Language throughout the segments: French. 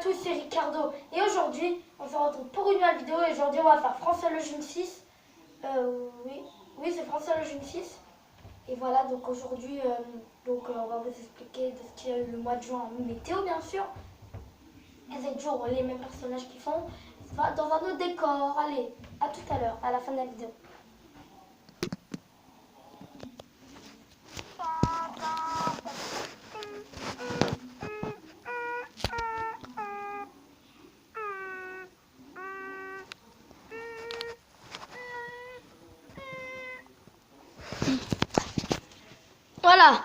tous, c'est Ricardo. Et aujourd'hui, on se retrouve pour une nouvelle vidéo. Et aujourd'hui, on va faire François Lejeune 6. Oui, c'est François Lejeune 6. Et voilà, donc aujourd'hui, on va vous expliquer de ce qu'il y a eu le mois de juin en météo, bien sûr. Et c'est toujours les mêmes personnages qui font. Dans un autre décor. Allez, à tout à l'heure, à la fin de la vidéo. Voilà.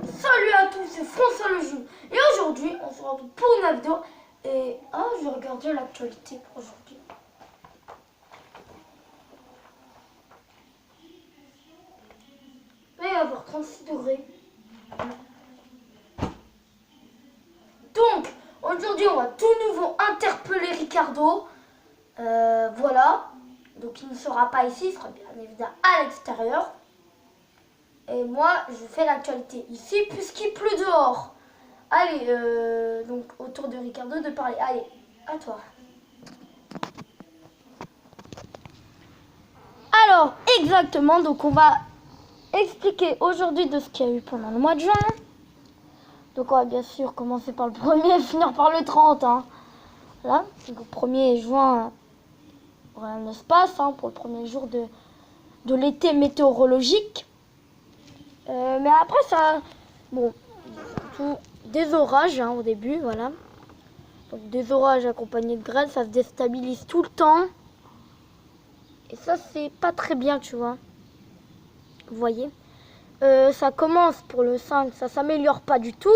Salut à tous, c'est François Lejeune. Et aujourd'hui, on se retrouve pour une vidéo. Et je vais regarder l'actualité pour aujourd'hui. Il va y avoir 36 degrés. Donc, aujourd'hui, on va tout nouveau interpeller Ricardo. Voilà. Donc, il ne sera pas ici, il sera bien évidemment à l'extérieur. Et moi, je fais l'actualité ici puisqu'il pleut dehors. Allez, donc autour de Ricardo de parler. Allez, à toi. Alors, exactement, donc on va expliquer aujourd'hui de ce qu'il y a eu pendant le mois de juin. Donc on va bien sûr commencer par le 1er et finir par le 30. Hein. Voilà, donc le 1er juin, rien ne se passe pour le premier jour de l'été météorologique. Mais après ça, bon, surtout des orages au début, voilà. Donc des orages accompagnés de grêle, ça se déstabilise tout le temps. Et ça, c'est pas très bien, tu vois. Vous voyez. Ça commence pour le 5, ça s'améliore pas du tout.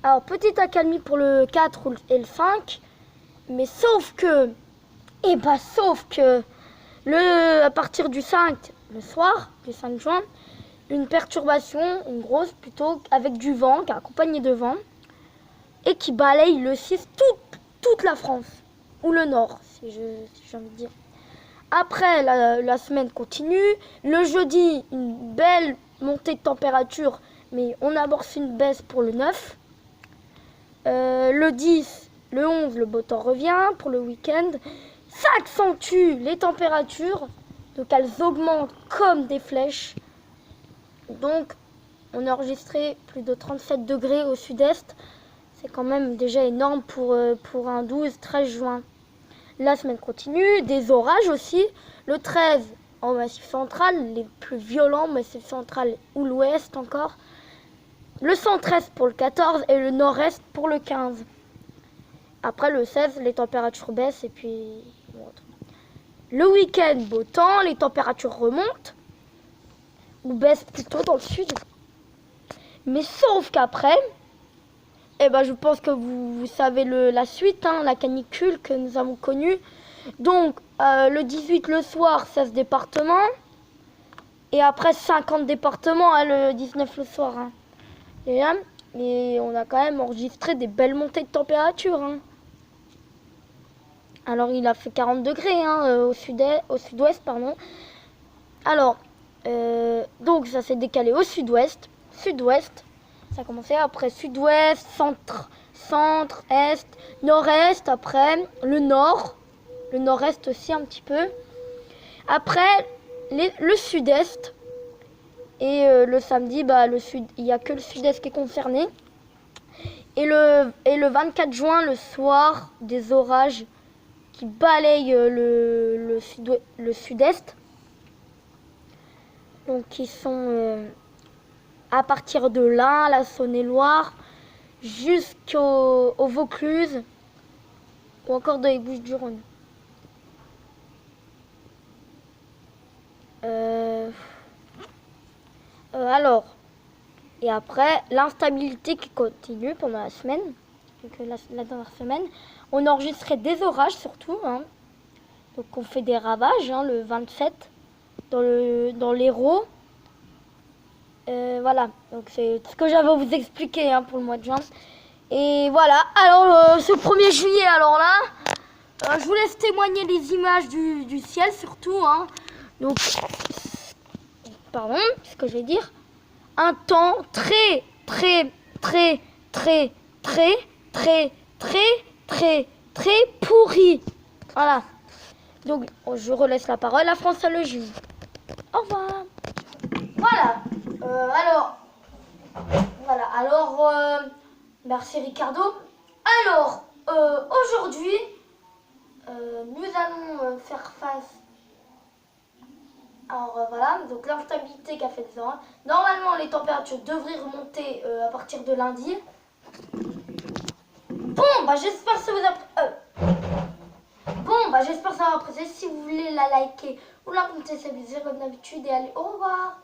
Alors, petite accalmie pour le 4 et le 5. Mais sauf que, à partir du 5, le soir, du 5 juin, une perturbation, une grosse plutôt, avec du vent, qui est accompagné de vent, et qui balaye le 6 toute la France, ou le nord, si j'ai envie de dire. Après, la semaine continue. Le jeudi, une belle montée de température, mais on amorce une baisse pour le 9. Le 10, le 11, le beau temps revient pour le week-end. S'accentue les températures, donc elles augmentent comme des flèches. Donc, on a enregistré plus de 37 degrés au sud-est. C'est quand même déjà énorme pour un 12-13 juin. La semaine continue, des orages aussi. Le 13 en massif central, les plus violents, massif central ou l'ouest encore. Le centre-est pour le 14 et le nord-est pour le 15. Après le 16, les températures baissent et puis... Le week-end, beau temps, les températures remontent. Ou baissent plutôt dans le sud. Mais sauf qu'après... je pense que vous savez la suite, la canicule que nous avons connue. Donc, le 18 le soir, 16 départements. Et après, 50 départements, le 19 le soir. Et on a quand même enregistré des belles montées de température. Alors, il a fait 40 degrés au sud-ouest, pardon. Alors, donc ça s'est décalé au sud-ouest. Sud-ouest. Ça a commencé après sud-ouest, centre, est, nord-est, après le nord, le nord-est aussi un petit peu. Après le sud-est et le samedi, il n'y a que le sud-est qui est concerné. Et le 24 juin, le soir, des orages qui balayent le sud-est. Donc qui sont... à partir de là, la Saône-et-Loire, jusqu'au Vaucluse, ou encore dans les Bouches-du-Rhône. Alors, et après, l'instabilité qui continue pendant la semaine, donc la dernière semaine, on enregistrait des orages surtout, donc on fait des ravages, le 27, dans l'Hérault. Voilà, donc c'est ce que j'avais à vous expliquer pour le mois de juin. Et voilà, alors ce 1er juillet, alors là, je vous laisse témoigner les images du ciel surtout. Donc, pardon, ce que je vais dire. Un temps très très, très, très, très, très, très pourri. Voilà. Donc, je relaisse la parole à François Lejeune. Au revoir. Voilà. Merci Ricardo. Alors, aujourd'hui, nous allons faire face. Alors voilà, donc l'instabilité qu'a fait le vent. Normalement, les températures devraient remonter à partir de lundi. Bon, bah j'espère que ça vous a... Bon, bah j'espère que ça va apprécié. Si vous voulez la liker ou la commenter, c'est comme d'habitude. Et allez, au revoir.